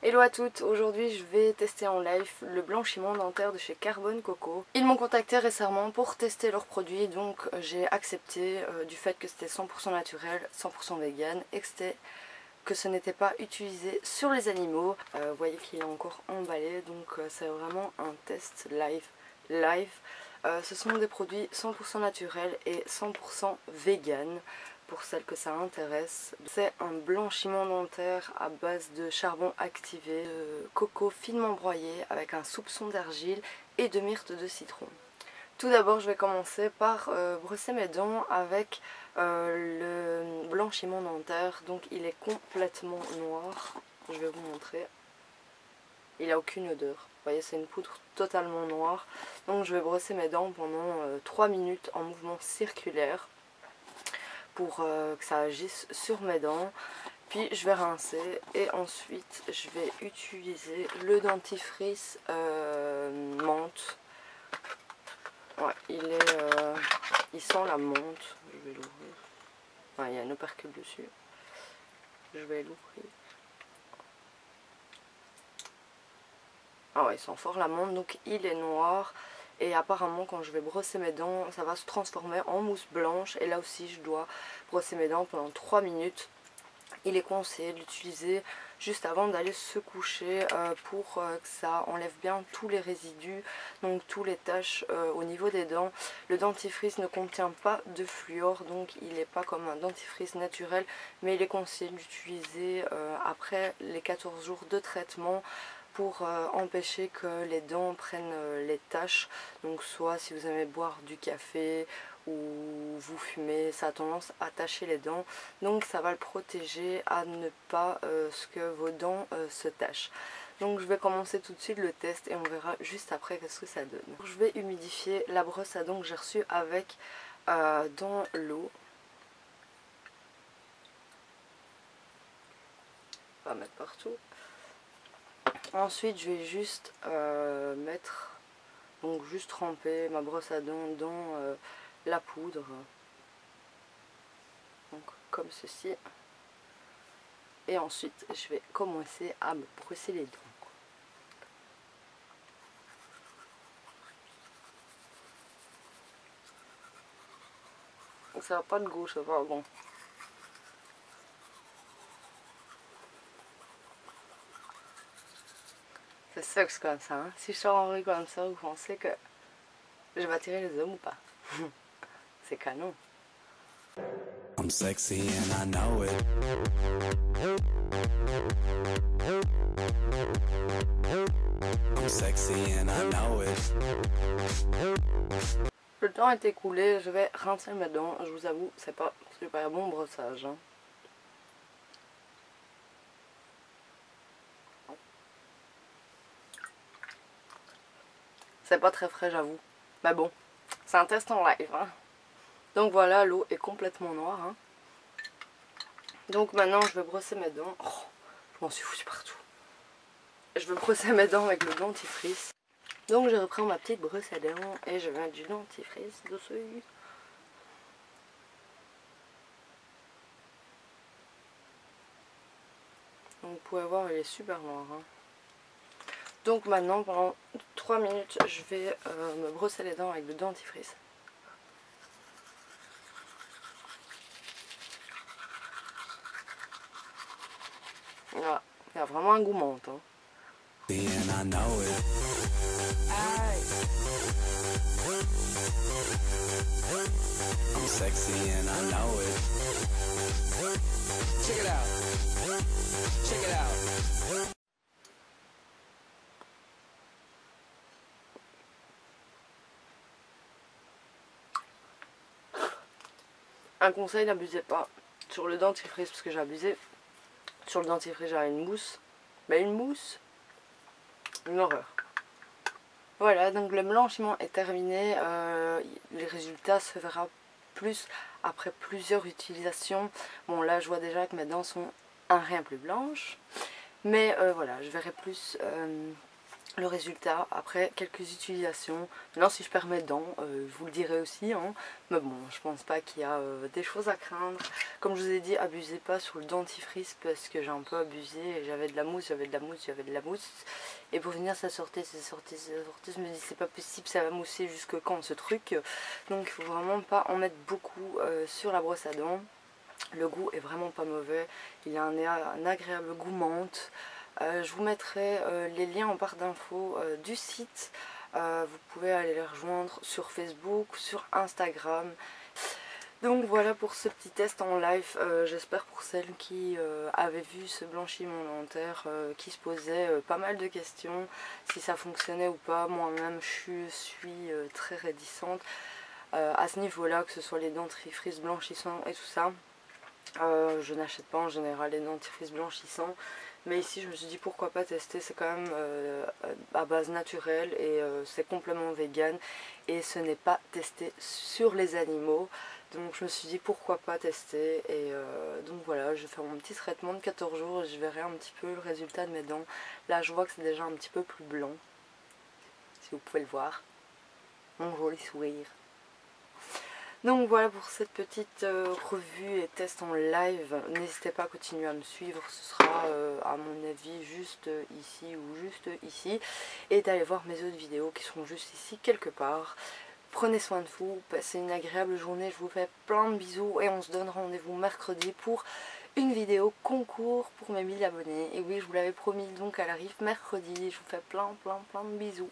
Hello à toutes, aujourd'hui je vais tester en live le blanchiment dentaire de chez Carbone Coco. Ils m'ont contacté récemment pour tester leurs produits, donc j'ai accepté du fait que c'était 100% naturel, 100% vegan et que ce n'était pas utilisé sur les animaux. Vous voyez qu'il est encore emballé, donc c'est vraiment un test live. Ce sont des produits 100% naturels et 100% vegan. Pour celles que ça intéresse, c'est un blanchiment dentaire à base de charbon activé, de coco finement broyé avec un soupçon d'argile et de myrte de citron. Tout d'abord je vais commencer par brosser mes dents avec le blanchiment dentaire. Donc il est complètement noir, je vais vous montrer. Il n'a aucune odeur, vous voyez, c'est une poudre totalement noire. Donc je vais brosser mes dents pendant 3 minutes en mouvement circulaire pour que ça agisse sur mes dents. Puis je vais rincer et ensuite je vais utiliser le dentifrice menthe. Ouais, il sent la menthe. Je vais l'ouvrir. Ouais, il y a un opercule dessus. Je vais l'ouvrir. Ah ouais, il sent fort la menthe, donc il est noir. Et apparemment quand je vais brosser mes dents, ça va se transformer en mousse blanche. Et là aussi je dois brosser mes dents pendant 3 minutes. Il est conseillé de l'utiliser juste avant d'aller se coucher pour que ça enlève bien tous les résidus, donc tous les taches au niveau des dents. Le dentifrice ne contient pas de fluor, donc il n'est pas comme un dentifrice naturel, mais il est conseillé d'utiliser après les 14 jours de traitement pour empêcher que les dents prennent les taches. Donc soit si vous aimez boire du café ou vous fumez, ça a tendance à tacher les dents, donc ça va le protéger à ne pas ce que vos dents se tachent. Donc je vais commencer tout de suite le test et on verra juste après qu'est-ce que ça donne. Je vais humidifier la brosse à dents que j'ai reçue avec dans l'eau. On va mettre partout. Ensuite je vais juste juste tremper ma brosse à dents dans la poudre. Donc comme ceci. Et ensuite je vais commencer à me brosser les dents. Ça n'a pas de goût, c'est pas bon. C'est ça que c'est comme ça, hein. Si je sors en rue comme ça, vous pensez que je vais attirer les hommes ou pas? C'est canon. I'm sexy and I know it. I'm sexy and I know it. Le temps est écoulé, je vais rincer mes dents. Je vous avoue, c'est pas super bon brossage, hein. C'est pas très frais, j'avoue. Mais bon, c'est un test en live, hein. Donc voilà, l'eau est complètement noire, hein. Donc maintenant, je vais brosser mes dents. Oh, je m'en suis foutu partout. Je vais brosser mes dents avec le dentifrice. Donc je reprends ma petite brosse à dents et je mets du dentifrice dessus. Donc vous pouvez voir, il est super noir, hein. Donc maintenant, pendant 3 minutes, je vais me brosser les dents avec le dentifrice. Voilà, il y a vraiment un goût menthe, hein. I'm sexy and I know it. Check it out. Check it out. Un conseil, n'abusez pas sur le dentifrice parce que j'ai abusé. Sur le dentifrice, j'ai une mousse. Mais une mousse, une horreur. Voilà, donc le blanchiment est terminé. Les résultats se verra plus après plusieurs utilisations. Bon, là je vois déjà que mes dents sont un rien plus blanches. Mais voilà, je verrai plus le résultat après quelques utilisations. Maintenant si je perds mes dents, je vous le dirai aussi, hein. Mais bon, je pense pas qu'il y a des choses à craindre. Comme je vous ai dit, abusez pas sur le dentifrice parce que j'ai un peu abusé. J'avais de la mousse, j'avais de la mousse, j'avais de la mousse. Et pour finir ça sortait, ça sortait, ça sortait. Je me dis c'est pas possible, ça va mousser jusque quand ce truc. Donc il faut vraiment pas en mettre beaucoup sur la brosse à dents. Le goût est vraiment pas mauvais, il a un agréable goût menthe. Je vous mettrai les liens en barre d'infos du site. Vous pouvez aller les rejoindre sur Facebook, sur Instagram. Donc voilà pour ce petit test en live. J'espère pour celles qui avaient vu ce blanchiment dentaire, qui se posaient pas mal de questions, si ça fonctionnait ou pas. Moi-même je suis très réticente à ce niveau-là, que ce soit les dentifrices blanchissants et tout ça. Je n'achète pas en général les dentifrices blanchissants, mais ici je me suis dit pourquoi pas tester. C'est quand même à base naturelle et c'est complètement vegan et ce n'est pas testé sur les animaux, donc je me suis dit pourquoi pas tester. Et donc voilà, je vais faire mon petit traitement de 14 jours et je verrai un petit peu le résultat de mes dents. Là je vois que c'est déjà un petit peu plus blanc, si vous pouvez le voir, mon joli sourire. Donc voilà pour cette petite revue et test en live. N'hésitez pas à continuer à me suivre, ce sera à mon avis juste ici ou juste ici. Et d'aller voir mes autres vidéos qui seront juste ici quelque part. Prenez soin de vous, passez une agréable journée, je vous fais plein de bisous et on se donne rendez-vous mercredi pour une vidéo concours pour mes 1000 abonnés. Et oui, je vous l'avais promis, donc elle arrive mercredi. Je vous fais plein de bisous.